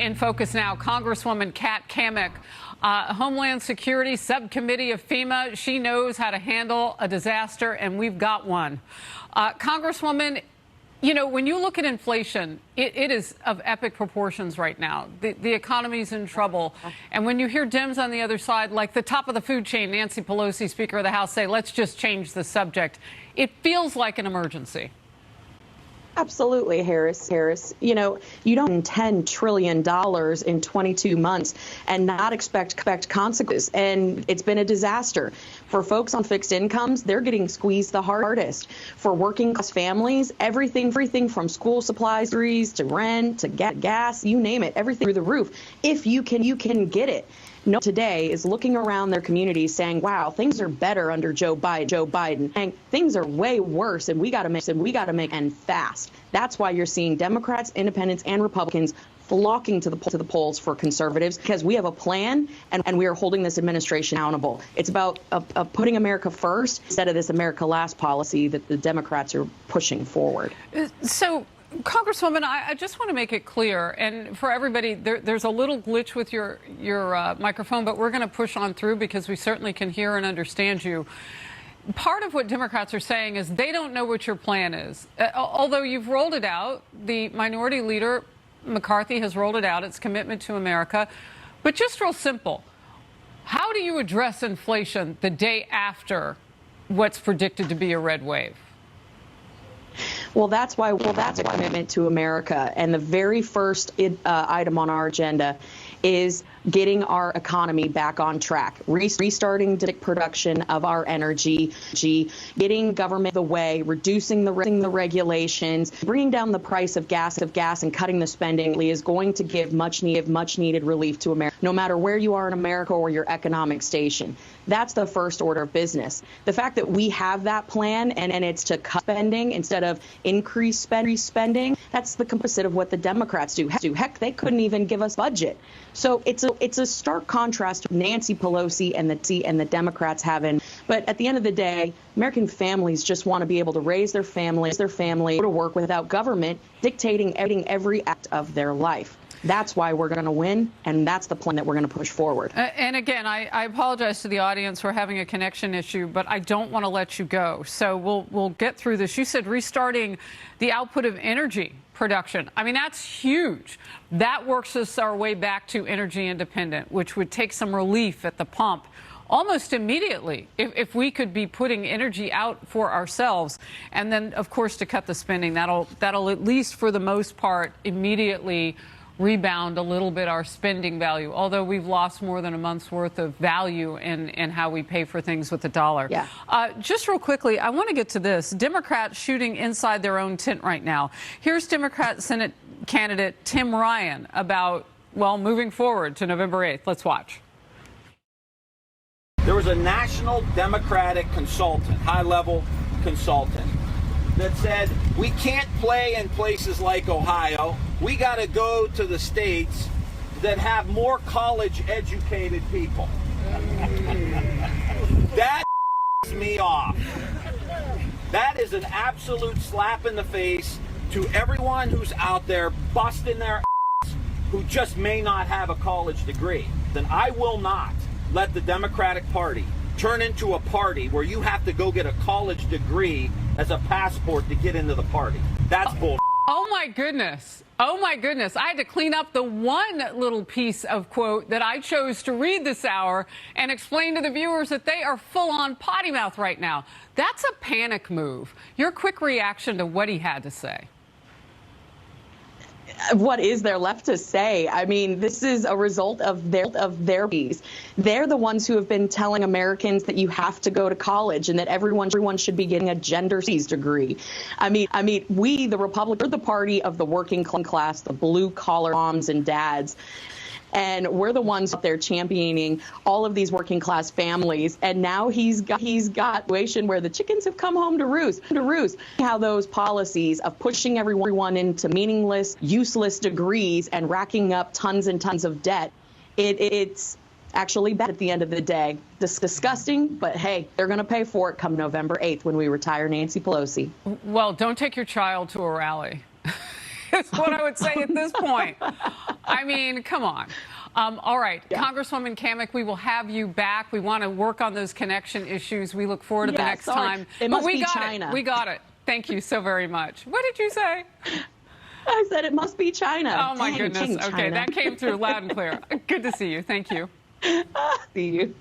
In focus now, Congresswoman Cammack, Homeland Security Subcommittee of FEMA. She knows how to handle a disaster, and we've got one. Congresswoman, you know, when you look at inflation, it is of epic proportions right now. The economy's in trouble. And when you hear Dems on the other side, like the top of the food chain, Nancy Pelosi, Speaker of the House, say, let's just change the subject, it feels like an emergency. Absolutely, Harris. You know, you don't $10 trillion in 22 months and not expect consequences. And it's been a disaster. For folks on fixed incomes, they're getting squeezed the hardest. For working class families, everything from school supplies to rent to gas, you name it, everything through the roof. If you can get it. No today is looking around their communities saying, wow, things are better under Joe Biden. And things are way worse, and we got to make and fast. That's why you're seeing Democrats, independents, and Republicans flocking to the polls for conservatives, because we have a plan and we are holding this administration accountable. It's about putting America first instead of this America last policy that the Democrats are pushing forward. So, Congresswoman, I just want to make it clear, and for everybody, there's a little glitch with your microphone, but we're going to push on through because we certainly can hear and understand you. Part of what Democrats are saying is they don't know what your plan is. Although you've rolled it out, the minority leader, McCarthy, has rolled it out, its commitment to America. But just real simple, how do you address inflation the day after what's predicted to be a red wave? Well, that's a commitment to America. And the very first item on our agenda is getting our economy back on track, restarting production of our energy, getting government the way, reducing the regulations, bringing down the price of gas, and cutting the spending is going to give much needed relief to America, no matter where you are in America or your economic station. That's the first order of business. The fact that we have that plan and it's to cut spending instead of increase spending, that's the opposite of what the Democrats do. Heck, they couldn't even give us budget. So it's a stark contrast to Nancy Pelosi and the Democrats having. But at the end of the day, American families just want to be able to raise their family, go to work without government dictating every act of their life. That's why we're going to win, and that's the plan that we're going to push forward. And again, I apologize to the audience. We're having a connection issue, but I don't want to let you go. So we'll get through this. You said restarting the output of energy production. I mean, that's huge. That works us our way back to energy independent, which would take some relief at the pump almost immediately if we could be putting energy out for ourselves. And then, of course, to cut the spending, that'll at least for the most part immediately rebound a little bit our spending value, although we've lost more than a month's worth of value in how we pay for things with the dollar. Yeah. Just real quickly, I want to get to this. Democrats shooting inside their own tent right now. Here's Democrat Senate candidate Tim Ryan about, well, moving forward to November 8th. Let's watch. There was a national Democratic consultant, high-level consultant, that said, we can't play in places like Ohio. We got to go to the states that have more college-educated people. That me off. That is an absolute slap in the face to everyone who's out there busting their ass who just may not have a college degree. Then I will not let the Democratic Party turn into a party where you have to go get a college degree as a passport to get into the party. That's bull. Oh, my goodness. Oh, my goodness. I had to clean up the one little piece of quote that I chose to read this hour and explain to the viewers that they are full on potty mouth right now. That's a panic move. Your quick reaction to what he had to say. What is there left to say? I mean, this is a result of their bees. They're the ones who have been telling Americans that you have to go to college and that everyone should be getting a gender studies degree. I mean, we, the Republicans, are the party of the working class, the blue collar moms and dads. And we're the ones out there championing all of these working class families. And now he's got a situation where the chickens have come home to roost. How those policies of pushing everyone into meaningless, useless degrees and racking up tons and tons of debt, it's actually bad at the end of the day. Disgusting, but hey, they're going to pay for it come November 8th when we retire Nancy Pelosi. Well, don't take your child to a rally. is what I would say at this point. I mean, come on. All right, yeah. Congresswoman Cammack, we will have you back. We want to work on those connection issues. We look forward to the next time. It must be China. We got it. Thank you so very much. What did you say? I said it must be China. Oh, my goodness. Okay, that came through loud and clear. Good to see you. Thank you. See you.